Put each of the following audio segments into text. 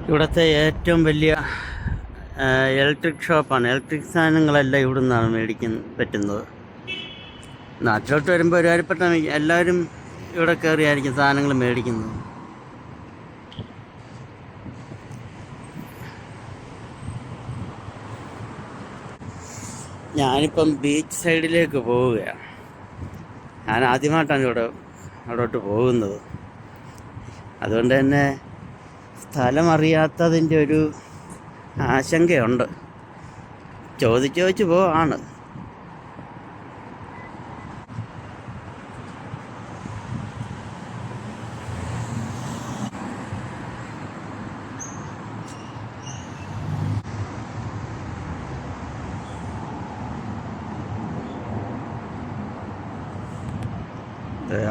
ഇവിടുത്തെ ഏറ്റവും വലിയ ഇലക്ട്രിക് ഷോപ്പാണ്. ഇലക്ട്രിക് സാധനങ്ങളെല്ലാം ഇവിടെ നിന്നാണ് മേടിക്കാൻ പറ്റുന്നത്. നാട്ടിലോട്ട് വരുമ്പോൾ ഒരുപാടുപ്പെട്ട എല്ലാവരും ഇവിടെ കയറിയായിരിക്കും സാധനങ്ങൾ മേടിക്കുന്നത്. ഞാനിപ്പം ബീച്ച് സൈഡിലേക്ക് പോവുകയാണ്. ഞാൻ ആദ്യമായിട്ടാണ് അവിടോട്ട് പോകുന്നത്. അതുകൊണ്ട് തന്നെ സ്ഥലം അറിയാത്തതിൻ്റെ ഒരു ആശങ്കയുണ്ട്. ചോദിച്ച് പോവാണ്.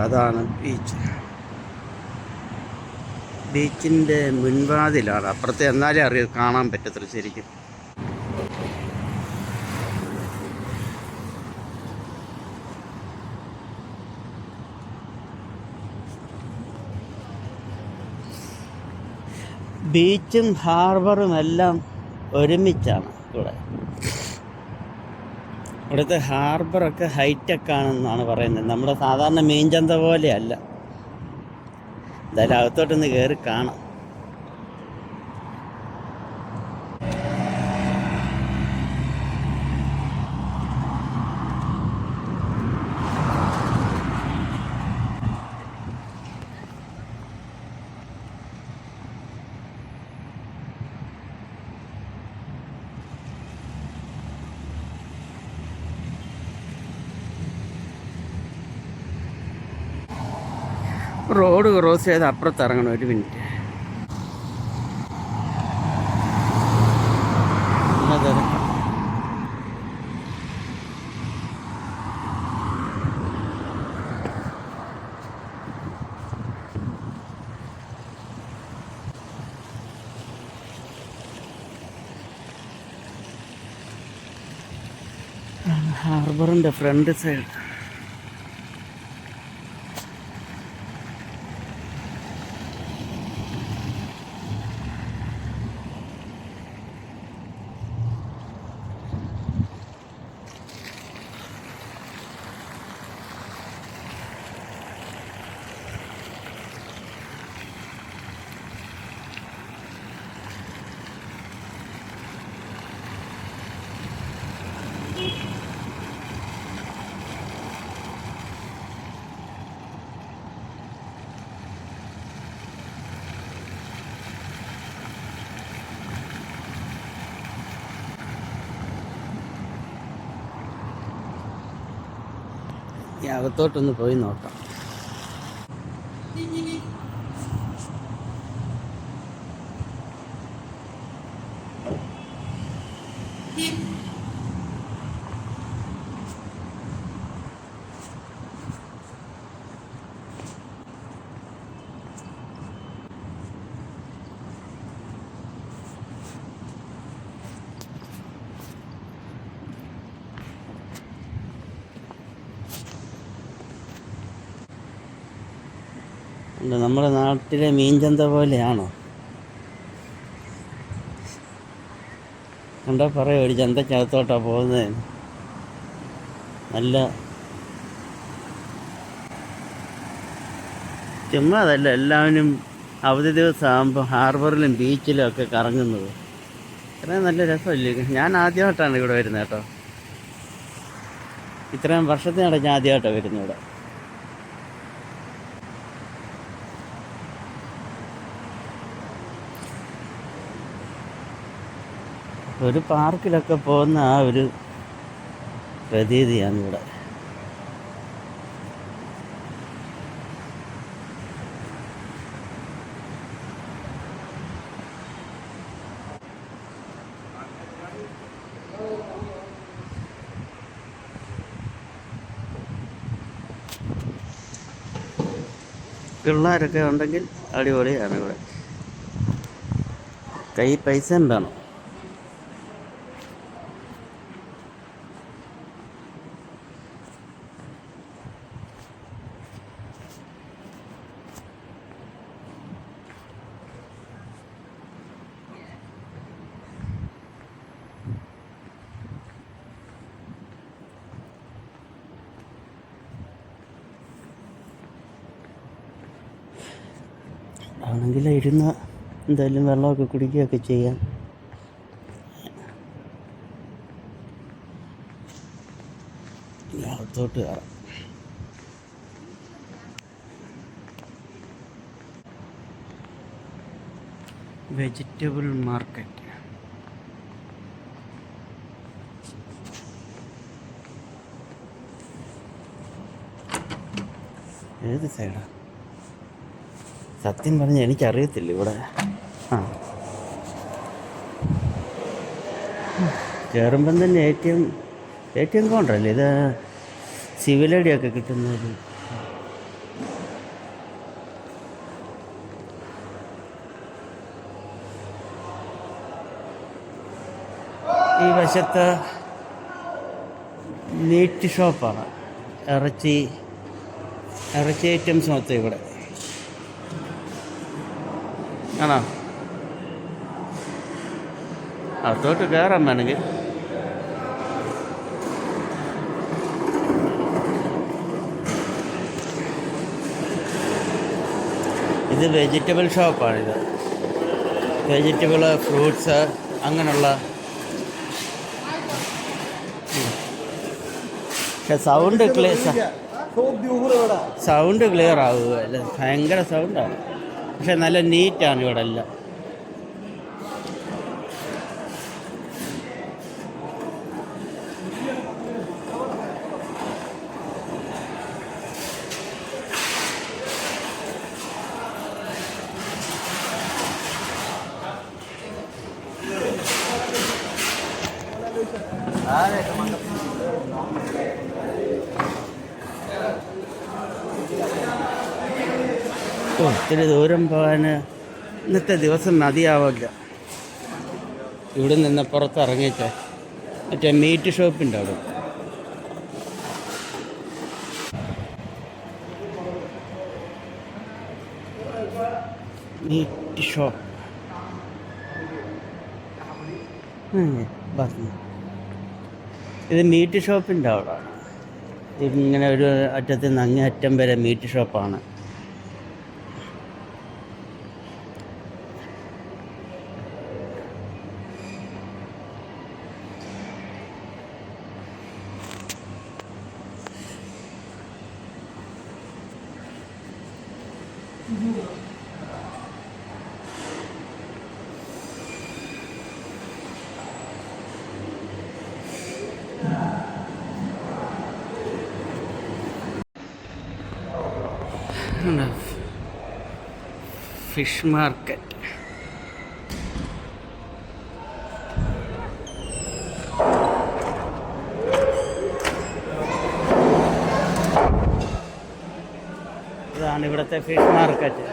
അതാണ് ബീച്ച്. ബീച്ചിൻ്റെ മുൻവാതിലാണ്. അപ്പുറത്ത് എന്നാലേ കാണാൻ പറ്റത്തുള്ളൂ ശരിക്കും. ബീച്ചും ഹാർബറും എല്ലാം ഒരുമിച്ചാണ് ഇവിടെ. ഇവിടുത്തെ ഹാർബറൊക്കെ ഹൈടെക് ആണെന്നാണ് പറയുന്നത്. നമ്മുടെ സാധാരണ മീൻചന്ത പോലെയല്ല. എന്തായാലും അകത്തോട്ടൊന്ന് കയറി കാണാം. റോഡ് ക്രോസ് ചെയ്ത് അപ്പുറത്ത് ഇറങ്ങണം. ഒരു മിനിറ്റ്. ഹാർബറിൻ്റെ front side. ഈ അകത്തോട്ടൊന്ന് പോയി നോക്കാം. നമ്മുടെ നാട്ടിലെ മീൻചന്ത പോലെയാണോ? കണ്ടാ പറയും ഒരു ചന്തക്കകത്തോട്ടാണ് പോകുന്നത്. നല്ല ചുമ്മാ അതല്ല, എല്ലാവരും അവധി ദിവസമാകുമ്പോൾ ഹാർബറിലും ബീച്ചിലും ഒക്കെ കറങ്ങുന്നത്. ഇത്രയും നല്ല രസമല്ലേ. ഞാൻ ആദ്യമായിട്ടാണ് ഇവിടെ വരുന്നത് കേട്ടോ. ഇത്രയും വർഷത്തിനിടെ ഞാൻ ആദ്യമായിട്ടാണ് വരുന്നത് ഇവിടെ. ഒരു പാർക്കിലൊക്കെ പോകുന്ന ആ ഒരു പ്രതീതിയാണ് ഇവിടെ. പിള്ളേരൊക്കെ ഉണ്ടെങ്കിൽ അടിപൊളിയാണ് ഇവിടെ. കൈ പൈസ വേണം. ഇവിടാണെങ്കിൽ ഇരുന്ന് എന്തായാലും വെള്ളമൊക്കെ കുടിക്കുകയൊക്കെ ചെയ്യാം. അകത്തോട്ട് കയറാം. Vegetable market. ഏത് സൈഡാ? സത്യം പറഞ്ഞാൽ എനിക്കറിയത്തില്ല ഇവിടെ. കയറുമ്പം തന്നെ എ ടി എം കൗണ്ടറല്ലേ ഇത്? സിവിൽ ഐ ഡി ഒക്കെ കിട്ടുന്നത്. ഈ വശത്ത് മീറ്റ് ഷോപ്പാണ്. ഇറച്ചി ഐറ്റംസ് മൊത്തം ഇവിടെ ആണോ? അകത്തോട്ട് കയറാൻ വേണമെങ്കിൽ. ഇത് വെജിറ്റബിൾ ഷോപ്പാണിത്. വെജിറ്റബിൾ, ഫ്രൂട്ട്സ് അങ്ങനെയുള്ള. സൗണ്ട് ക്ലിയർ ആവുക അല്ല, ഭയങ്കര സൗണ്ടാണ്. പക്ഷെ നല്ല നീറ്റാണ് ഇവിടെ എല്ലാം. ഒത്തിരി ദൂരം പോകാൻ ഇന്നത്തെ ദിവസം മതിയാവില്ല. ഇവിടെ നിന്ന് പുറത്തിറങ്ങിയിട്ട് മറ്റേ മീറ്റ് ഷോപ്പിൻ്റെ അവിടെ. മീറ്റ് ഷോപ്പ് ഇത് മീറ്റ് ഷോപ്പിൻ്റെ അവിടെ. ഇങ്ങനെ ഒരു അറ്റത്ത് നിന്ന് അങ്ങേ അറ്റം വരെ മീറ്റ് ഷോപ്പാണ്. Fish market. ഇതാണ് ഇവിടുത്തെ ഫിഷ് മാർക്കറ്റ്.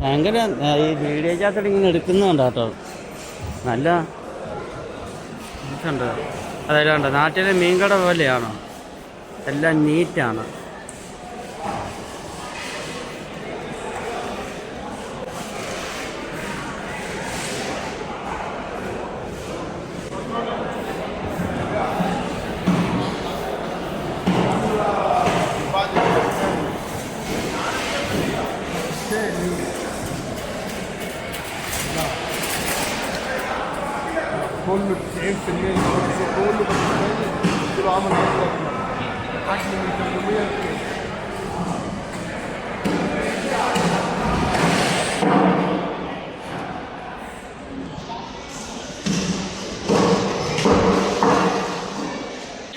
ഭയങ്കര ഈ വീഡിയോ ചാത്തോടെ ഇങ്ങനെ എടുക്കുന്നുണ്ട് കേട്ടോ. നല്ല ഇതുണ്ട്. അതായത് നാട്ടിലെ മീൻകട പോലെയാണോ? എല്ലാം നീറ്റാണ്. كله 90% كله كله عمل مطلق حجم من 800 كيلو.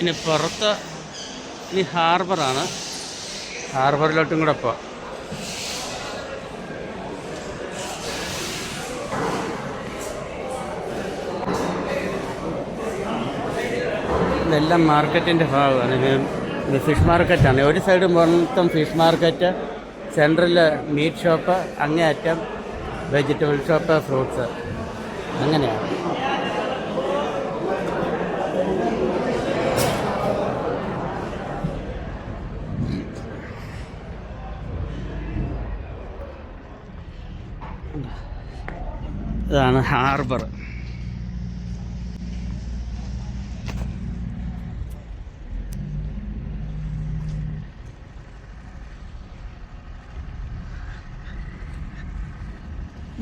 ഇനി പുറത്ത് ഇനി ഹാർബറാണ്. ഹാർബറിലോട്ടും കൂടെ പോവാം. ഇതെല്ലാം മാർക്കറ്റിൻ്റെ ഭാഗമാണ്. ഇത് ഫിഷ് മാർക്കറ്റാണ്. ഒരു സൈഡ് മൊത്തം fish market, central meat shop, അങ്ങേയറ്റം വെജിറ്റബിൾ ഷോപ്പ്, ഫ്രൂട്ട്സ്, അങ്ങനെയാണ്. ഇതാണ് ഹാർബർ.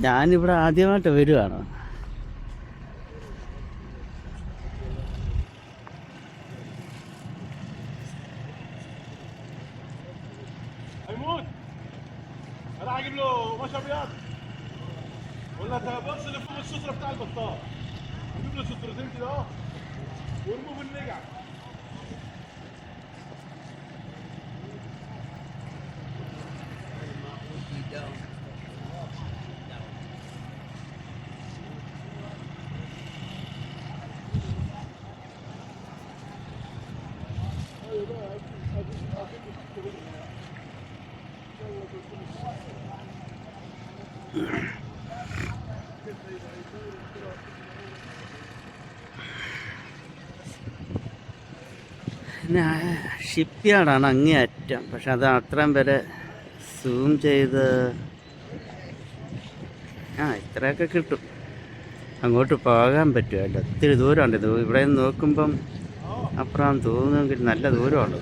ഞാനിവിടെ ആദ്യമായിട്ട് വരുവാണ്. هيموت. انا هجيب له قماش ابيض ولا بص اللي فوق الستره بتاع البطال. هجيب له سترتين كده اهو وارموه بالنجع. പിന്നെ ഷിപ്പ് യാർഡാണ് അങ്ങേ അറ്റം. പക്ഷെ അത് അത്രയും വരെ സൂം ചെയ്ത് ഇത്രയൊക്കെ കിട്ടും. അങ്ങോട്ട് പോകാൻ പറ്റുമല്ലോ. ഒത്തിരി ദൂരമുണ്ട്. ഇത് ഇവിടെ നിന്ന് നോക്കുമ്പം അപ്പുറം തോന്നുമെങ്കിൽ നല്ല ദൂരമുണ്ട്.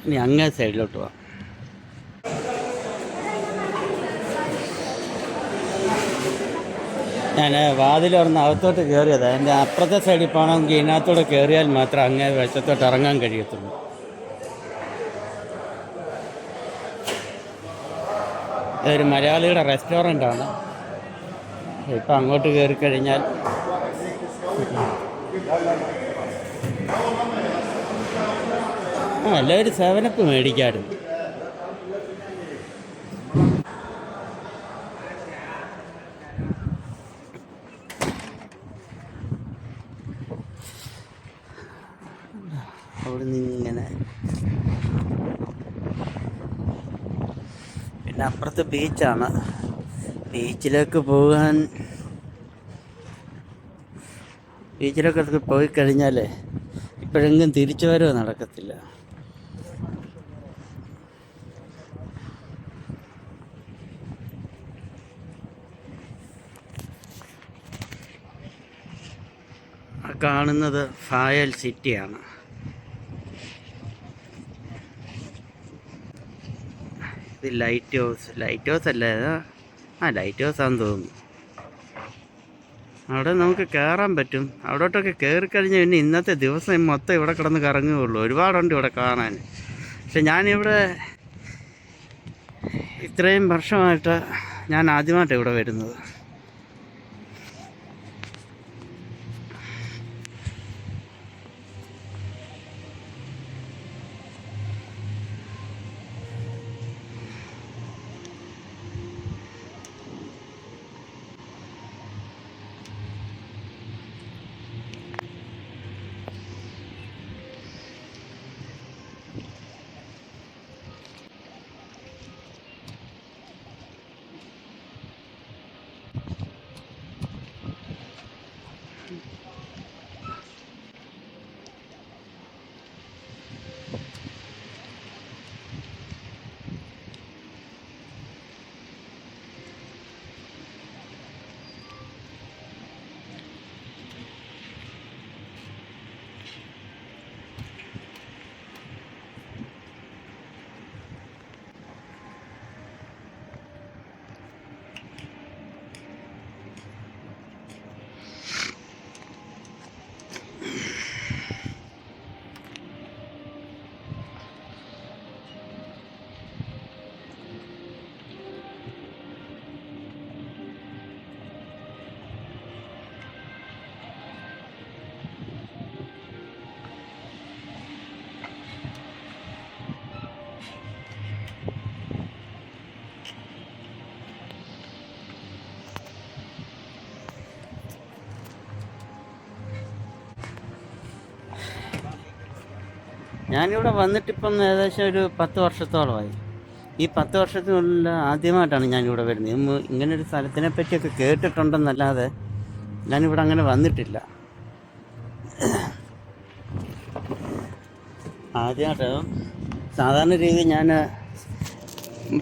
ഇനി അങ്ങേ സൈഡിലോട്ട് പോവാം. ഞാൻ വാതിൽ തുറന്ന് അകത്തോട്ട് കയറിയതാണ്. എൻ്റെ അപ്പുറത്തെ സൈഡിൽ പോകണമെങ്കിൽ ഇതിനകത്തോടെ കയറിയാൽ മാത്രം അങ്ങേ വശത്തോട്ട് ഇറങ്ങാൻ കഴിയത്തുള്ളൂ. ഇതൊരു മലയാളിയുടെ റെസ്റ്റോറൻ്റാണ്. ഇപ്പം അങ്ങോട്ട് കയറി കഴിഞ്ഞാൽ എല്ലാവരും 7up മേടിക്കാറുണ്ട്. അവിടെ നിന്ന് ഇങ്ങനെ പിന്നെ അപ്പുറത്ത് ബീച്ചാണ്. ബീച്ചിലേക്ക് പോയി കഴിഞ്ഞാൽ ഇപ്പോഴെങ്കിലും തിരിച്ചു വരവ് നടക്കത്തില്ല. കാണുന്നത് ഫായൽ സിറ്റിയാണ്. ഇത് ലൈറ്റ് ഹൗസ് അല്ലേ? ലൈറ്റ് ഹൗസ് ആണെന്ന് തോന്നുന്നു. അവിടെ നമുക്ക് കയറാൻ പറ്റും. അവിടോട്ടൊക്കെ കയറിക്കഴിഞ്ഞാൽ പിന്നെ ഇന്നത്തെ ദിവസം മൊത്തം ഇവിടെ കിടന്ന് കറങ്ങുകയുള്ളൂ. ഒരുപാടുണ്ട് ഇവിടെ കാണാൻ. പക്ഷെ ഞാനിവിടെ ഇത്രയും വർഷമായിട്ട് ഞാൻ ആദ്യമായിട്ടാണ് ഇവിടെ വരുന്നത്. ഞാനിവിടെ വന്നിട്ടിപ്പം ഏകദേശം ഒരു 10 വർഷത്തോളമായി. ഈ 10 വർഷത്തിനുള്ളിൽ ആദ്യമായിട്ടാണ് ഞാനിവിടെ വരുന്നത്. ഇങ്ങനൊരു സ്ഥലത്തിനെ പറ്റിയൊക്കെ കേട്ടിട്ടുണ്ടെന്നല്ലാതെ ഞാനിവിടെ അങ്ങനെ വന്നിട്ടില്ല. ആദ്യമായിട്ട് സാധാരണ രീതി ഞാൻ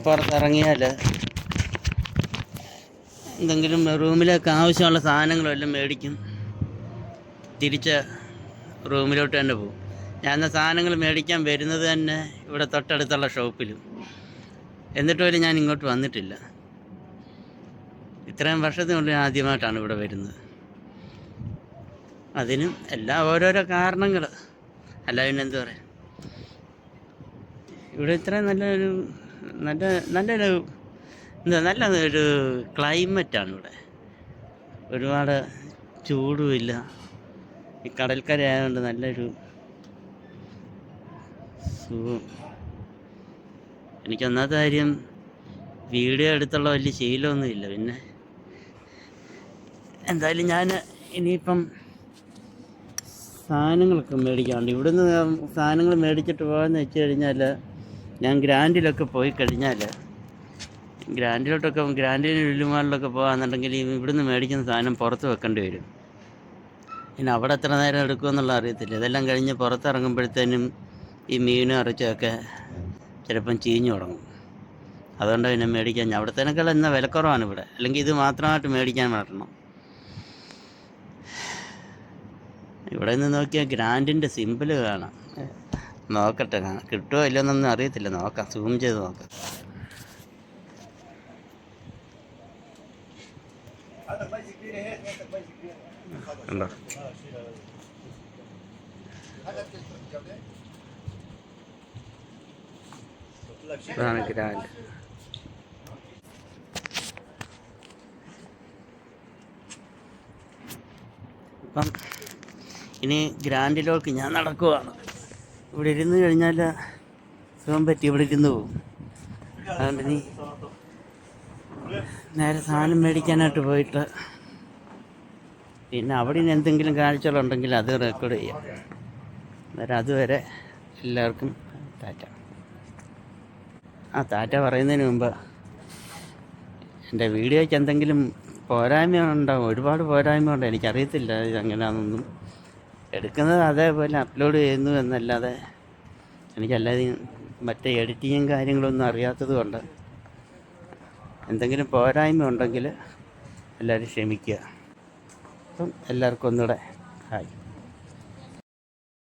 പുറത്തിറങ്ങിയാൽ എന്തെങ്കിലും റൂമിലേക്ക് ആവശ്യമുള്ള സാധനങ്ങളെല്ലാം മേടിക്കും, തിരിച്ച് റൂമിലോട്ട് തന്നെ പോകും. ഞാൻ സാധനങ്ങൾ മേടിക്കാൻ വരുന്നത് തന്നെ ഇവിടെ തൊട്ടടുത്തുള്ള ഷോപ്പിലും. എന്നിട്ട് പോലും ഞാൻ ഇങ്ങോട്ട് വന്നിട്ടില്ല. ഇത്രയും വർഷത്തിനുള്ളിൽ ആദ്യമായിട്ടാണ് ഇവിടെ വരുന്നത്. അതിനും എല്ലാം ഓരോരോ കാരണങ്ങൾ, അല്ല പിന്നെ എന്താ പറയുക. ഇവിടെ ഇത്രയും നല്ലൊരു നല്ലൊരു ക്ലൈമറ്റാണ് ഇവിടെ. ഒരുപാട് ചൂടുമില്ല. ഈ കടൽക്കര ആയതുകൊണ്ട് നല്ലൊരു സുഖം. എനിക്കൊന്നാമത്തെ കാര്യം വീഡിയോ എടുത്തുള്ള വലിയ ശീലമൊന്നുമില്ല. പിന്നെ എന്തായാലും ഞാൻ ഇനിയിപ്പം സാധനങ്ങളൊക്കെ മേടിക്കാറുണ്ട്. ഇവിടുന്ന് സാധനങ്ങൾ മേടിച്ചിട്ട് പോകാമെന്ന് വെച്ച് കഴിഞ്ഞാൽ, ഞാൻ ഗ്രാൻഡിലൊക്കെ പോയി കഴിഞ്ഞാൽ, ഗ്രാൻഡിന് ലുലുമാളിലൊക്കെ പോകാമെന്നുണ്ടെങ്കിൽ ഇവിടുന്ന് മേടിക്കുന്ന സാധനം പുറത്ത് വെക്കേണ്ടി വരും. പിന്നെ അവിടെ എത്ര നേരം എടുക്കുമെന്നുള്ള അറിയത്തില്ല. ഇതെല്ലാം കഴിഞ്ഞ് പുറത്തിറങ്ങുമ്പോഴത്തേനും ഈ മീനും ഇറച്ചിയൊക്കെ ചിലപ്പം ചീഞ്ഞു തുടങ്ങും. അതുകൊണ്ട് പിന്നെ മേടിക്കാൻ അവിടത്തേനേക്കാൾ എന്നാൽ വിലക്കുറവാണ് ഇവിടെ. അല്ലെങ്കിൽ ഇത് മാത്രമായിട്ട് മേടിക്കാൻ പറ്റണം. ഇവിടെ നിന്ന് നോക്കിയാൽ ഗ്രാൻഡിൻ്റെ സിമ്പിൾ കാണാം. നോക്കട്ടെ, കിട്ടുമോ ഇല്ലെന്നൊന്നും അറിയത്തില്ല. നോക്കാം, സൂം ചെയ്ത് നോക്കാം. ഉണ്ടോ? ഇതാണ് ഗ്രാൻഡ്. അപ്പം ഇനി ഗ്രാൻഡിലേക്ക് ഞാൻ നടക്കുവാണ്. ഇവിടെ ഇരുന്ന് കഴിഞ്ഞാൽ സുഖം പറ്റി ഇവിടെ ഇരുന്ന് പോകും. അതുകൊണ്ട് ഇനി നേരെ സാധനം മേടിക്കാനായിട്ട് പോയിട്ട് പിന്നെ അവിടെ നിന്ന് എന്തെങ്കിലും കാഴ്ചകളുണ്ടെങ്കിൽ അത് റെക്കോർഡ് ചെയ്യാം. അന്നേരം അതുവരെ എല്ലാവർക്കും ടാറ്റ. ടാറ്റ പറയുന്നതിന് മുമ്പ് എൻ്റെ വീഡിയോയ്ക്ക് എന്തെങ്കിലും പോരായ്മ ഉണ്ടാവും. ഒരുപാട് പോരായ്മ ഉണ്ട്. എനിക്കറിയത്തില്ല ഇതെങ്ങനെയാണെന്നൊന്നും. എടുക്കുന്നത് അതേപോലെ അപ്ലോഡ് ചെയ്യുന്നു എന്നല്ലാതെ എനിക്കല്ലാതെ മറ്റേ എഡിറ്റിങ്ങും കാര്യങ്ങളൊന്നും അറിയാത്തത് കൊണ്ട് എന്തെങ്കിലും പോരായ്മ ഉണ്ടെങ്കിൽ എല്ലാവരും ക്ഷമിക്കുക. അപ്പം എല്ലാവർക്കും ഒന്നുകൂടെ ഹായ്.